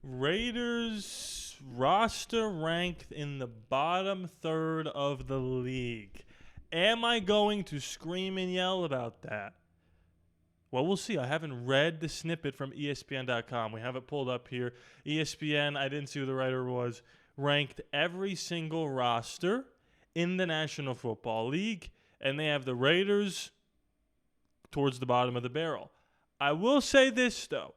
Raiders roster ranked in the bottom third of the league. Am I going to scream and yell about that? Well, we'll see. I haven't read the snippet from ESPN.com. We have it pulled up here. ESPN, I didn't see who the writer was, ranked every single roster in the National Football League, and they have the Raiders towards the bottom of the barrel. I will say this, though.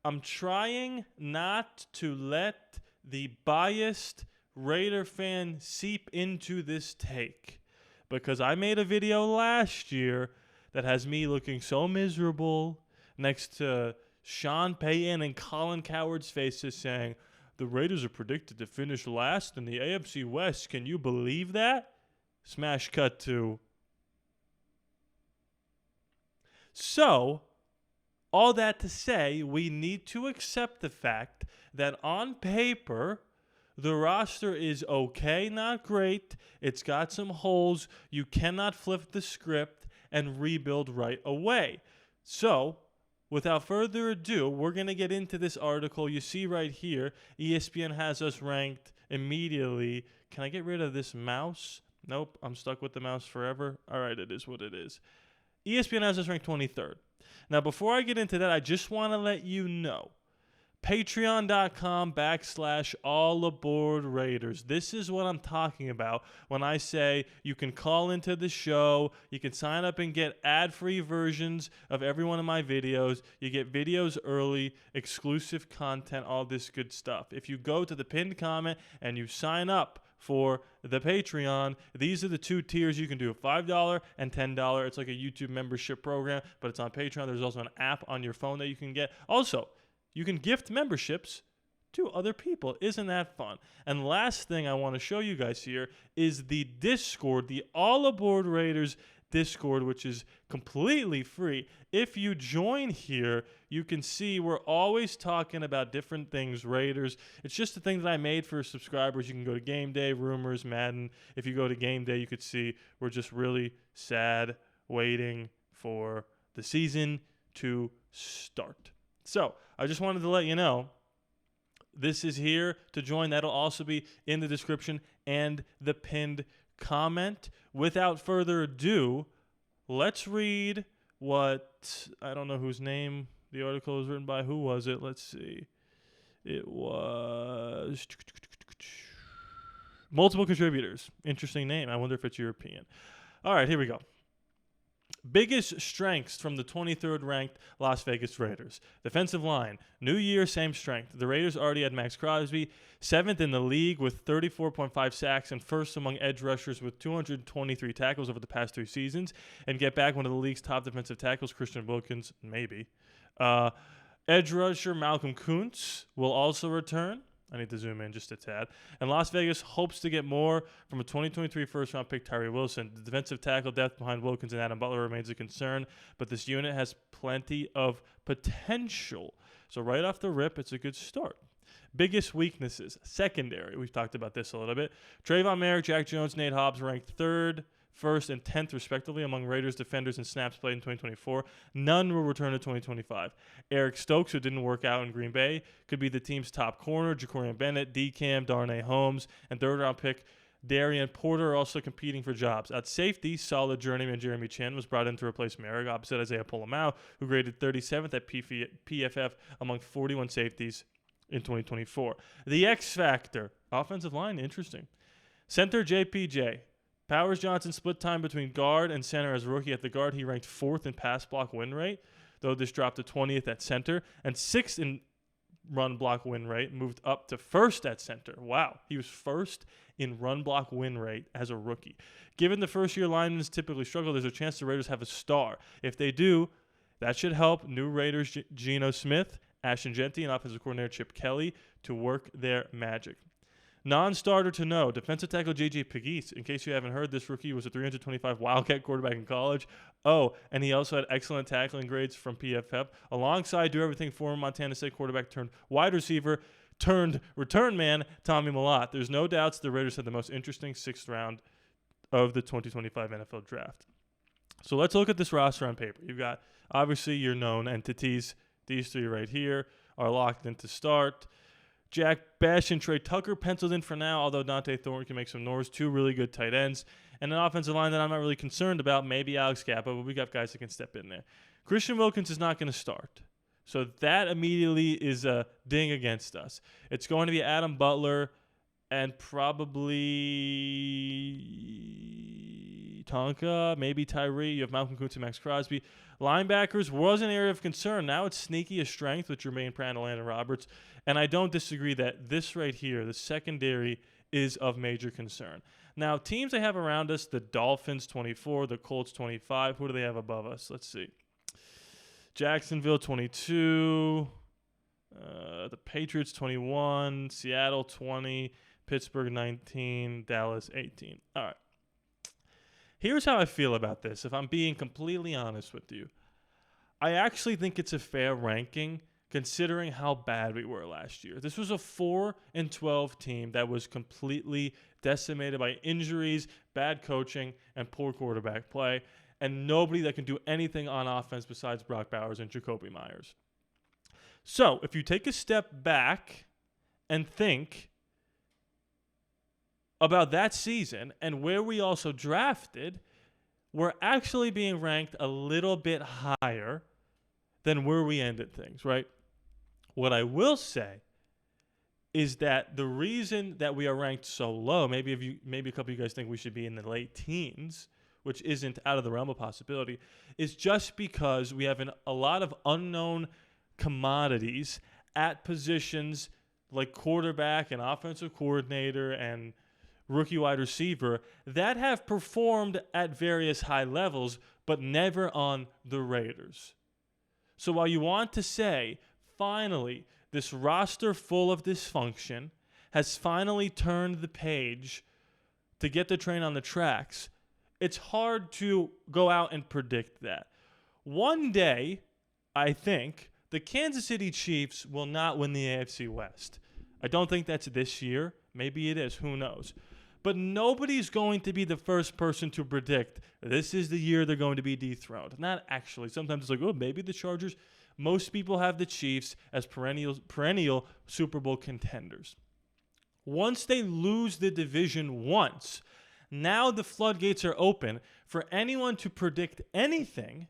I'm trying not to let the biased Raider fan seep into this take, because I made a video last year that has me looking so miserable next to Sean Payton and Colin Cowherd's faces saying, the Raiders are predicted to finish last in the AFC West. Can you believe that? Smash cut to. So, all that to say, we need to accept the fact that on paper, the roster is okay, not great. It's got some holes. You cannot flip the script and rebuild right away. So, without further ado, we're going to get into this article. You see right here, ESPN has us ranked immediately. Can I get rid of this mouse? Nope, I'm stuck with the mouse forever. All right, it is what it is. ESPN has us ranked 23rd. Now, before I get into that, I just want to let you know, patreon.com/ALLaBorde Raiders. This is what I'm talking about when I say you can call into the show, you can sign up and get ad-free versions of every one of my videos. You get videos early, exclusive content, all this good stuff. If you go to the pinned comment and you sign up for the Patreon, these are the two tiers you can do, $5 and $10. It's like a YouTube membership program, but it's on Patreon. There's also an app on your phone that you can get. Also, you can gift memberships to other people. Isn't that fun? And last thing I want to show you guys here is the Discord, the ALLaBorde Raiders Discord, which is completely free. If you join here, you can see we're always talking about different things, Raiders. It's just the things that I made for subscribers. You can go to Game Day, Rumors, Madden. If you go to Game Day, you could see we're just really sad waiting for the season to start. So I just wanted to let you know this is here to join. That'll also be in the description and the pinned comment. Without further ado, let's read what, I don't know whose name the article was written by. Who was it? Let's see. It was multiple contributors. Interesting name. I wonder if it's European. All right, here we go. Biggest strengths from the 23rd ranked Las Vegas Raiders. Defensive line, new year, same strength. The Raiders already had Max Crosby, 7th in the league with 34.5 sacks and first among edge rushers with 223 tackles over the past 3 seasons. And get back one of the league's top defensive tackles, Christian Wilkins, maybe. Edge rusher Malcolm Kuntz will also return. I need to zoom in just a tad. And Las Vegas hopes to get more from a 2023 first-round pick, Tyree Wilson. The defensive tackle depth behind Wilkins and Adam Butler remains a concern, but this unit has plenty of potential. So right off the rip, it's a good start. Biggest weaknesses, secondary. We've talked about this a little bit. Trayvon Merrick, Jack Jones, Nate Hobbs ranked 3rd, 1st, and 10th, respectively, among Raiders defenders in snaps played in 2024. None will return to 2025. Eric Stokes, who didn't work out in Green Bay, could be the team's top corner. Jacorian Bennett, D-Cam, Darnay Holmes, and 3rd-round pick Darian Porter are also competing for jobs. At safety, solid journeyman Jeremy Chin was brought in to replace Merrick, opposite Isaiah Polamau, who graded 37th at PFF among 41 safeties in 2024. The X Factor, offensive line, interesting. Center JPJ. Powers Johnson split time between guard and center as a rookie. At the guard, he ranked 4th in pass block win rate, though this dropped to 20th at center, and 6th in run block win rate, moved up to 1st at center. Wow, he was 1st in run block win rate as a rookie. Given the first-year linemen typically struggle, there's a chance the Raiders have a star. If they do, that should help new Raiders Geno Smith, Ashton Jeanty, and offensive coordinator Chip Kelly to work their magic. Non-starter to know, defensive tackle J.J. Pegues. In case you haven't heard, this rookie was a 325 Wildcat quarterback in college. Oh, and he also had excellent tackling grades from PFF. Alongside do everything for him, Montana State quarterback turned wide receiver, turned return man, Tommy Mellott. There's no doubts the Raiders had the most interesting 6th round of the 2025 NFL draft. So let's look at this roster on paper. You've got, obviously, your known entities. These 3 right here are locked in to start. Jack Bech and Trey Tucker penciled in for now, although Dante Thornton can make some noise. 2 really good tight ends. And an offensive line that I'm not really concerned about, maybe Alex Kappa, but we got guys that can step in there. Christian Wilkins is not going to start. So that immediately is a ding against us. It's going to be Adam Butler and probably Tonka, maybe Tyree. You have Malcolm Kuntz and Max Crosby. Linebackers was an area of concern. Now it's sneaky a strength with Jermaine Pratt and Landon Roberts. And I don't disagree that this right here, the secondary, is of major concern. Now, teams they have around us, the Dolphins 24, the Colts 25. Who do they have above us? Let's see. Jacksonville 22, the Patriots 21, Seattle 20, Pittsburgh 19, Dallas 18. All right. Here's how I feel about this, if I'm being completely honest with you. I actually think it's a fair ranking considering how bad we were last year. This was a 4-12 team that was completely decimated by injuries, bad coaching, and poor quarterback play, and nobody that can do anything on offense besides Brock Bowers and Jacoby Myers. So, if you take a step back and think about that season and where we also drafted, we're actually being ranked a little bit higher than where we ended things, right? What I will say is that the reason that we are ranked so low, maybe a couple of you guys think we should be in the late teens, which isn't out of the realm of possibility, is just because we have a lot of unknown commodities at positions like quarterback and offensive coordinator and rookie wide receiver that have performed at various high levels, but never on the Raiders. So while you want to say, finally, this roster full of dysfunction has finally turned the page to get the train on the tracks, it's hard to go out and predict that. One day, I think, the Kansas City Chiefs will not win the AFC West. I don't think that's this year. Maybe it is. Who knows? But nobody's going to be the first person to predict this is the year they're going to be dethroned. Not actually. Sometimes it's like, oh, maybe the Chargers. Most people have the Chiefs as perennial Super Bowl contenders. Once they lose the division once, now the floodgates are open for anyone to predict anything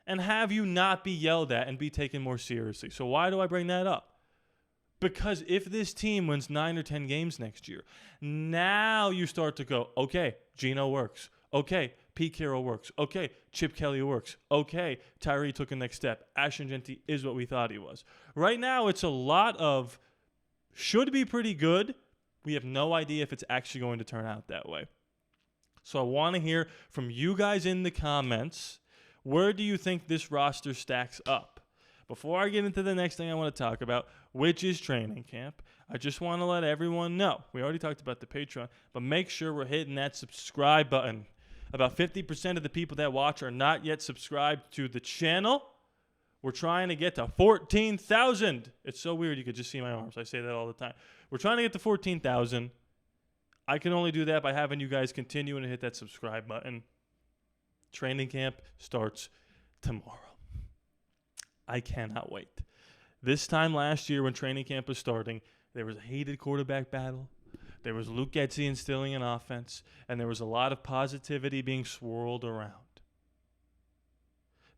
and have you not be yelled at and be taken more seriously. So why do I bring that up? Because if this team wins 9 or 10 games next year, now you start to go, okay, Geno works. Okay, Pete Carroll works. Okay, Chip Kelly works. Okay, Tyree took a next step. Ashton Jeanty is what we thought he was. Right now, it's a lot of should be pretty good. We have no idea if it's actually going to turn out that way. So I want to hear from you guys in the comments, where do you think this roster stacks up? Before I get into the next thing I want to talk about, which is training camp, I just want to let everyone know. We already talked about the Patreon, but make sure we're hitting that subscribe button. About 50% of the people that watch are not yet subscribed to the channel. We're trying to get to 14,000. It's so weird you could just see my arms. I say that all the time. We're trying to get to 14,000. I can only do that by having you guys continue and hit that subscribe button. Training camp starts tomorrow. I cannot wait. This time last year when training camp was starting, there was a heated quarterback battle. There was Luke Getsy instilling an offense, and there was a lot of positivity being swirled around.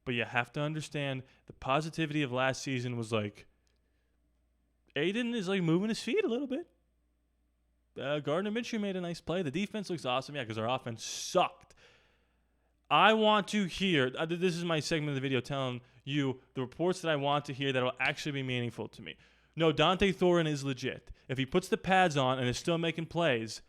But you have to understand the positivity of last season was like, Aiden is like moving his feet a little bit. Gardner Minshew made a nice play. The defense looks awesome. Yeah, because our offense sucked. I want to hear, this is my segment of the video telling you the reports that I want to hear that will actually be meaningful to me. No, Dante Thornton is legit. If he puts the pads on and is still making plays,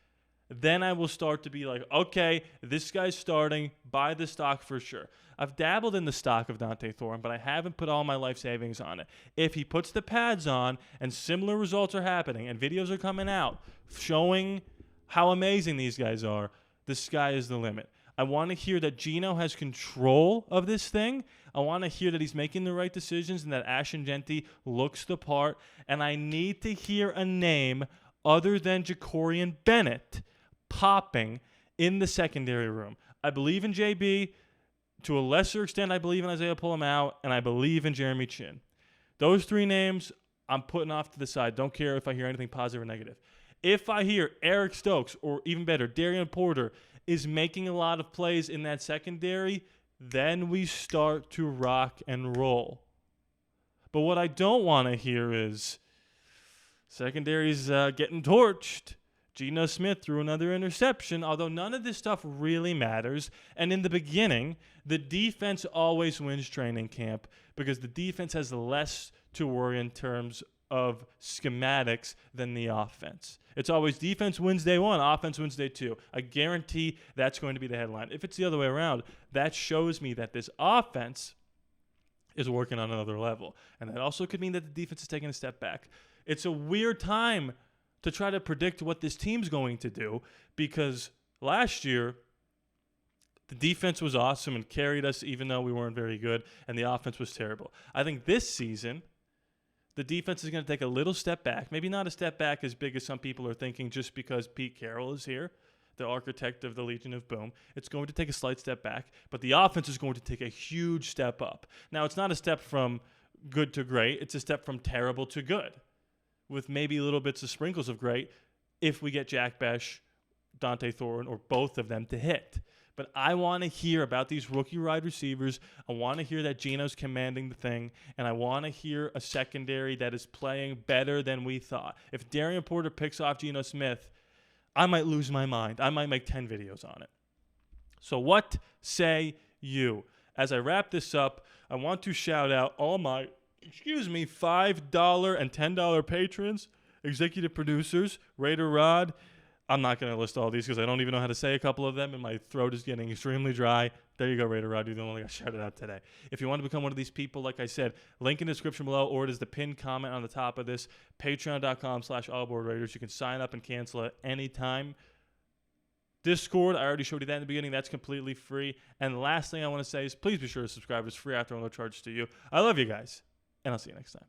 then I will start to be like, okay, this guy's starting, buy the stock for sure. I've dabbled in the stock of Dante Thornton, but I haven't put all my life savings on it. If he puts the pads on and similar results are happening and videos are coming out showing how amazing these guys are, the sky is the limit. I want to hear that Geno has control of this thing. I want to hear that he's making the right decisions and that Ashton Jeanty looks the part. And I need to hear a name other than Jacorian Bennett popping in the secondary room. I believe in JB. To a lesser extent, I believe in Isaiah Pull-Him-Out, and I believe in Jeremy Chin. Those three names I'm putting off to the side. Don't care if I hear anything positive or negative. If I hear Eric Stokes, or even better, Darian Porter, is making a lot of plays in that secondary, then we start to rock and roll. But what I don't want to hear is secondary's getting torched. Geno Smith threw another interception, although none of this stuff really matters. And in the beginning, the defense always wins training camp because the defense has less to worry in terms of schematics than the offense. It's always defense wins day one, offense wins day two. I guarantee that's going to be the headline. If it's the other way around, that shows me that this offense is working on another level. And that also could mean that the defense is taking a step back. It's a weird time to try to predict what this team's going to do because last year the defense was awesome and carried us even though we weren't very good, and the offense was terrible. I think this season the defense is going to take a little step back. Maybe not a step back as big as some people are thinking just because Pete Carroll is here, the architect of the Legion of Boom. It's going to take a slight step back, but the offense is going to take a huge step up. Now, it's not a step from good to great. It's a step from terrible to good, with maybe little bits of sprinkles of great if we get Jack Besh, Dante Thorne, or both of them to hit. But I want to hear about these rookie wide receivers. I want to hear that Geno's commanding the thing, and I want to hear a secondary that is playing better than we thought. If Darian Porter picks off Geno Smith, I might lose my mind. I might make 10 videos on it. So what say you? As I wrap this up, I want to shout out all my, $5 and $10 patrons, executive producers, Raider Rod. I'm not going to list all these because I don't even know how to say a couple of them, and my throat is getting extremely dry. There you go, Raider Rod. You're the only guy shouted out today. If you want to become one of these people, like I said, link in the description below, or it is the pinned comment on the top of this, patreon.com/ALLaBorde Raiders. You can sign up and cancel at any time. Discord, I already showed you that in the beginning. That's completely free. And the last thing I want to say is please be sure to subscribe. It's free after no charge to you. I love you guys, and I'll see you next time.